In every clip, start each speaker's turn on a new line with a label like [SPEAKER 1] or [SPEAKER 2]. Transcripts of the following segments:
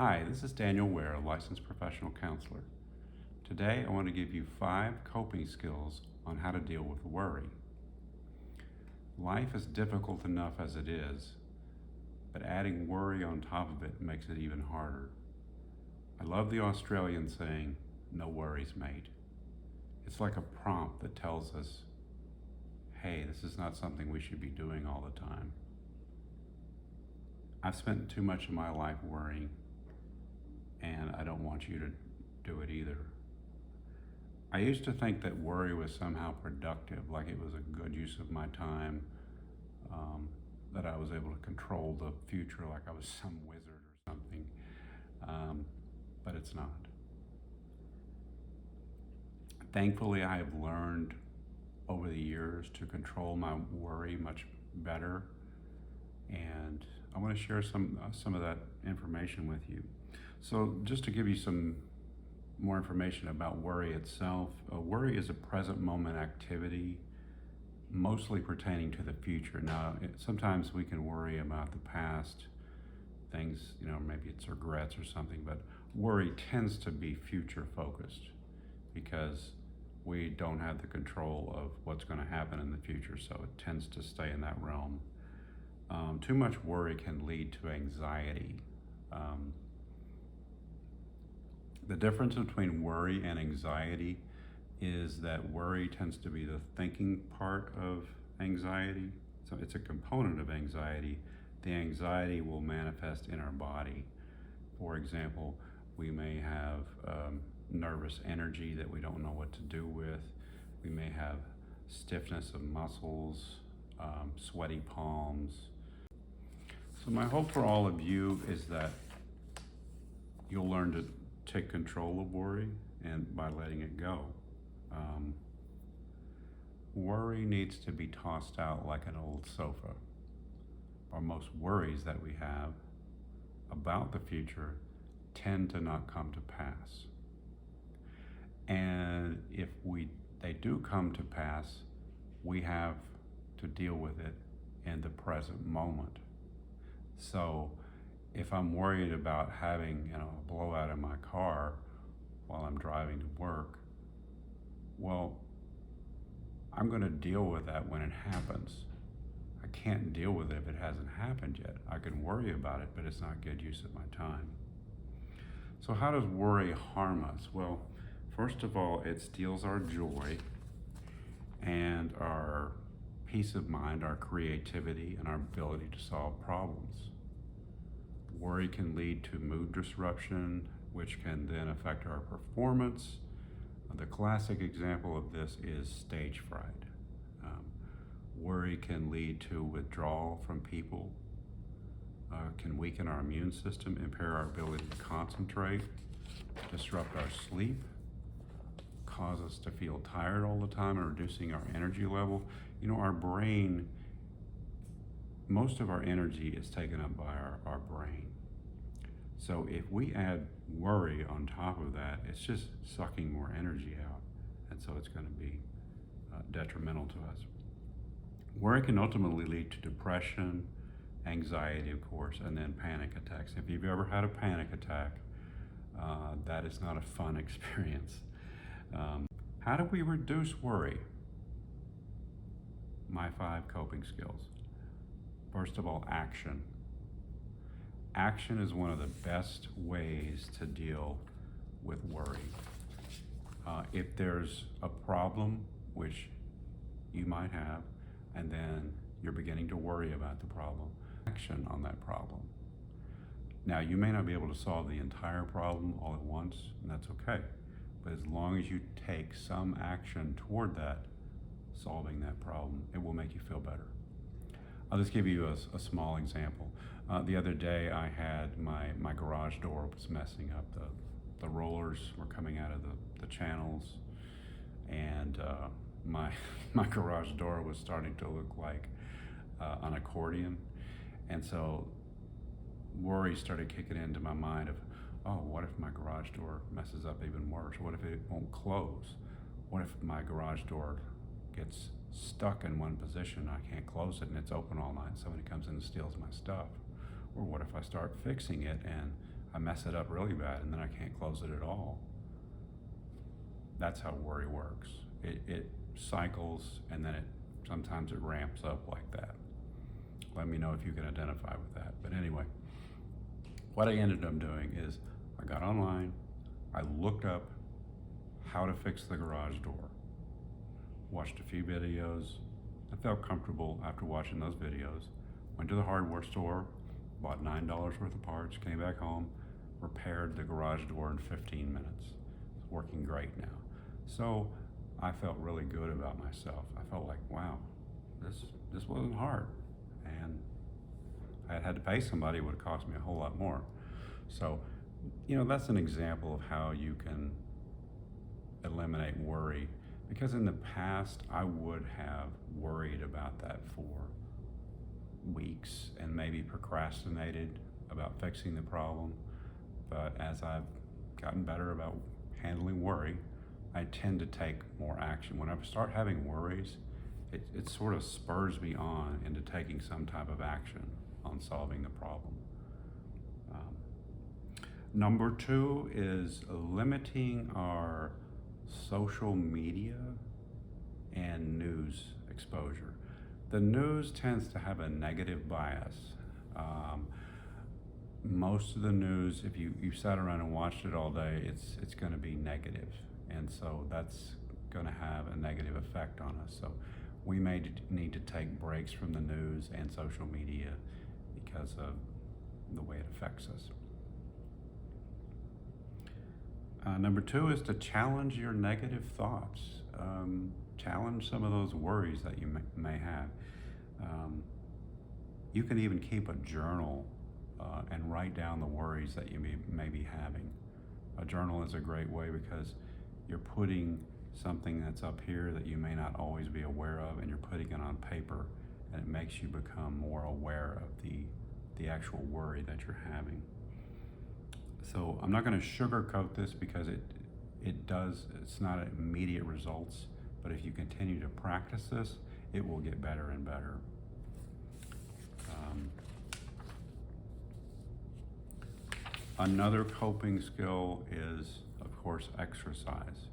[SPEAKER 1] Hi, this is Daniel Ware, a licensed professional counselor. Today, I want to give you 5 coping skills on how to deal with worry. Life is difficult enough as it is, but adding worry on top of it makes it even harder. I love the Australian saying, "No worries, mate." It's like a prompt that tells us, hey, this is not something we should be doing all the time. I've spent too much of my life worrying, and I don't want you to do it either. I used to think that worry was somehow productive, like it was a good use of my time, that I was able to control the future like I was some wizard or something, but it's not. Thankfully, I have learned over the years to control my worry much better, and I want to share some of that information with you. So, just to give you some more information about worry itself, worry is a present moment activity, mostly pertaining to the future. Now, sometimes we can worry about the past, things, maybe it's regrets or something, but worry tends to be future focused because we don't have the control of what's going to happen in the future, so it tends to stay in that realm. Too much worry can lead to anxiety. Um, the difference between worry and anxiety is that worry tends to be the thinking part of anxiety. So it's a component of anxiety. The anxiety will manifest in our body. For example, we may have nervous energy that we don't know what to do with. We may have stiffness of muscles, sweaty palms. So my hope for all of you is that you'll learn to take control of worry and by letting it go. Worry needs to be tossed out like an old sofa. Or most worries that we have about the future tend to not come to pass. And if they do come to pass, we have to deal with it in the present moment. So if I'm worried about having a blowout in my car while I'm driving to work, well, I'm going to deal with that when it happens. I can't deal with it if it hasn't happened yet. I can worry about it, but it's not good use of my time. So how does worry harm us? Well, first of all, it steals our joy and our peace of mind, our creativity, and our ability to solve problems. Worry can lead to mood disruption, which can then affect our performance. The classic example of this is stage fright. Worry can lead to withdrawal from people, can weaken our immune system, impair our ability to concentrate, disrupt our sleep, cause us to feel tired all the time and reducing our energy level. Our brain, most of our energy is taken up by our brain. So if we add worry on top of that, it's just sucking more energy out. And so it's going to be detrimental to us. Worry can ultimately lead to depression, anxiety, of course, and then panic attacks. If you've ever had a panic attack, that is not a fun experience. How do we reduce worry? My 5 coping skills. First of all, action. Action is one of the best ways to deal with worry. If there's a problem, which you might have, and then you're beginning to worry about the problem, action on that problem. Now, you may not be able to solve the entire problem all at once, and that's okay. But as long as you take some action toward that, solving that problem, it will make you feel better. I'll just give you a small example. The other day I had my garage door was messing up. The rollers were coming out of the channels, and my garage door was starting to look like an accordion. And so worry started kicking into my mind of, oh, what if my garage door messes up even worse? What if it won't close? What if my garage door gets stuck in one position, I can't close it, and it's open all night, somebody comes in and steals my stuff? Or what if I start fixing it and I mess it up really bad and then I can't close it at all. That's how worry works. It cycles and then sometimes it ramps up like that. Let me know if you can identify with that. But anyway, what I ended up doing is I got online, I looked up how to fix the garage door, watched a few videos. I felt comfortable after watching those videos. Went to the hardware store, bought $9 worth of parts, came back home, repaired the garage door in 15 minutes. It's working great now. So I felt really good about myself. I felt like, wow, this wasn't hard. And I had to pay somebody, it would have cost me a whole lot more. So, that's an example of how you can eliminate worry, because in the past I would have worried about that for weeks and maybe procrastinated about fixing the problem. But as I've gotten better about handling worry, I tend to take more action. When I start having worries, it sort of spurs me on into taking some type of action on solving the problem. Number 2 is limiting our social media and news exposure. The news tends to have a negative bias. Most of the news, if you sat around and watched it all day, it's going to be negative, and so that's going to have a negative effect on us. So we may need to take breaks from the news and social media because of the way it affects us. Number 2 is to challenge your negative thoughts. Challenge some of those worries that you may have. You can even keep a journal and write down the worries that you may be having. A journal is a great way because you're putting something that's up here that you may not always be aware of, and you're putting it on paper, and it makes you become more aware of the actual worry that you're having. So I'm not going to sugarcoat this because it's not immediate results, but if you continue to practice this, it will get better and better. Another coping skill is, of course, exercise.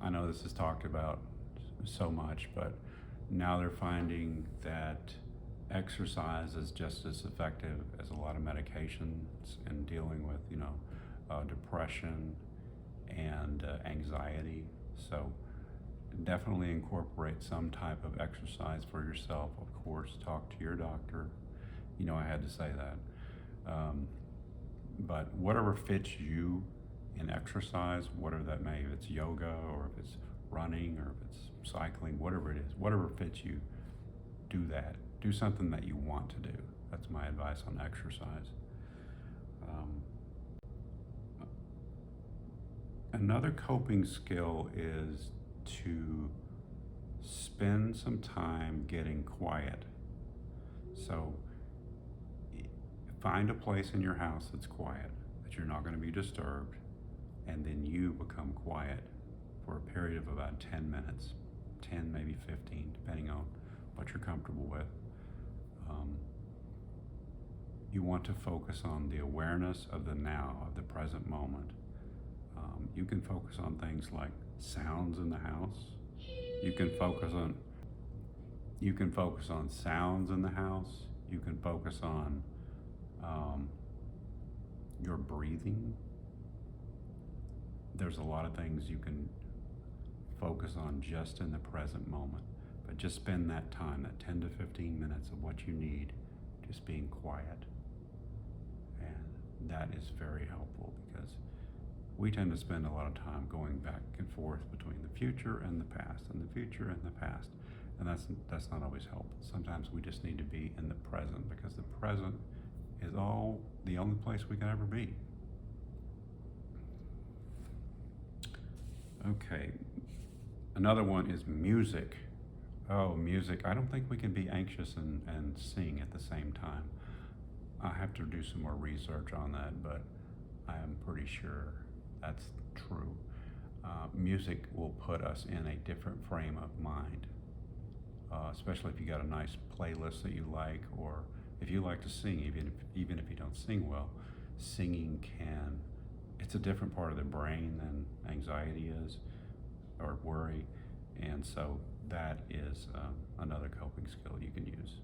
[SPEAKER 1] I know this is talked about so much, but now they're finding that exercise is just as effective as a lot of medications in dealing with, depression and anxiety. So definitely incorporate some type of exercise for yourself. Of course, talk to your doctor. I had to say that. But whatever fits you in exercise, whatever that may, if it's yoga or if it's running or if it's cycling, whatever it is, whatever fits you, do that. Do something that you want to do. That's my advice on exercise. Another coping skill is to spend some time getting quiet. So find a place in your house that's quiet, that you're not going to be disturbed, and then you become quiet for a period of about 10 minutes, 10, maybe 15, depending on what you're comfortable with. You want to focus on the awareness of the now, of the present moment. You can focus on things like sounds in the house. You can focus on sounds in the house. You can focus on your breathing. There's a lot of things you can focus on just in the present moment, but just spend that time, that 10 to 15 minutes of what you need, just being quiet. And that is very helpful because we tend to spend a lot of time going back and forth between the future and the past, and the future and the past. And that's not always helpful. Sometimes we just need to be in the present, because the present is the only place we can ever be. Okay, another one is music. Oh, music. I don't think we can be anxious and sing at the same time. I have to do some more research on that, but I am pretty sure that's true. Music will put us in a different frame of mind, especially if you got a nice playlist that you like, or If you like to sing, even if you don't sing well, singing it's a different part of the brain than anxiety is, or worry, and so that is another coping skill you can use.